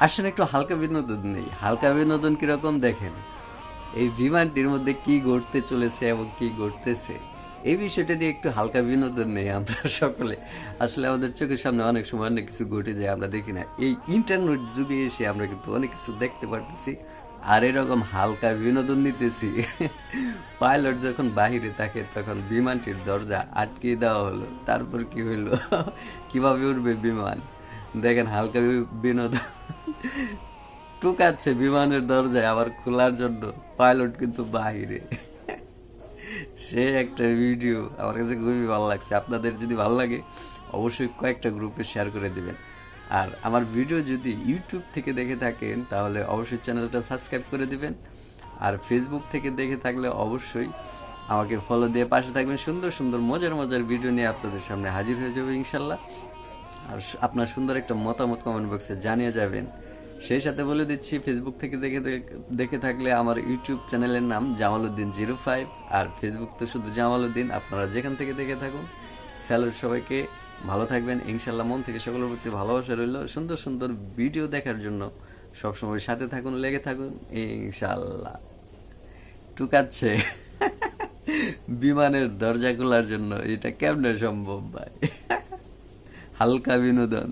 আসলে একটু হালকা বিনোদন নেই। হালকা বিনোদন কিরকম দেখেন, এই বিমানটির মধ্যে কি ঘটতে চলেছে এবং কি ঘটতেছে এই বিষয়টা নিয়ে একটু হালকা বিনোদন নেই আমরা সকলে। আসলে আমাদের চোখের সামনে অনেক সময় অনেক কিছু ঘটে যায়, আমরা দেখি না। এই ইন্টারনেট যুগে এসে আমরা কিন্তু অনেক কিছু দেখতে পারতেছি আর এরকম হালকা বিনোদন নিতেছি। পাইলট যখন বাহিরে থাকে তখন বিমানটির দরজা আটকে দেওয়া হলো, তারপর কি হইলো, কিভাবে উঠবে বিমান, দেখেন হালকা বিনোদন। টুকাচ্ছে বিমানের দরজায় আবার খোলার জন্য, পাইলট কিন্তু বাহিরে। সে একটা ভিডিও আমার কাছে খুবই ভালো লাগছে। আপনাদের যদি ভালো লাগে অবশ্যই কয়েকটা গ্রুপে শেয়ার করে দিবেন। আর আমার ভিডিও যদি ইউটিউব থেকে দেখে থাকেন তাহলে অবশ্যই চ্যানেলটা সাবস্ক্রাইব করে দিবেন। আর ফেসবুক থেকে দেখে থাকলে অবশ্যই আমাকে ফলো দিয়ে পাশে থাকবেন। সুন্দর সুন্দর মজার মজার ভিডিও নিয়ে আপনাদের সামনে হাজির হয়ে যাবে ইনশাল্লাহ। আর আপনার সুন্দর একটা মতামত কমেন্ট বক্সে জানিয়ে যাবেন। সেই সাথে বলে দিচ্ছি, ফেসবুক থেকে দেখে দেখে থাকলে আমার ইউটিউব চ্যানেলের নাম জামালউদ্দিন05, আর ফেসবুক তো শুধু জামালউদ্দিন। আপনারা যেখান থেকে দেখে থাকুন, স্যালুট সবাইকে। ভালো থাকবেন ইনশাল্লাহ। মন থেকে সকলের প্রতি ভালোবাসা রইল। সুন্দর সুন্দর ভিডিও দেখার জন্য সবসময় সাথে থাকুন, লেগে থাকুন ইনশাল্লাহ। টুকাচ্ছে বিমানের দরজা খোলার জন্য, এটা কেমনে সম্ভব ভাই? হালকা বিনোদন।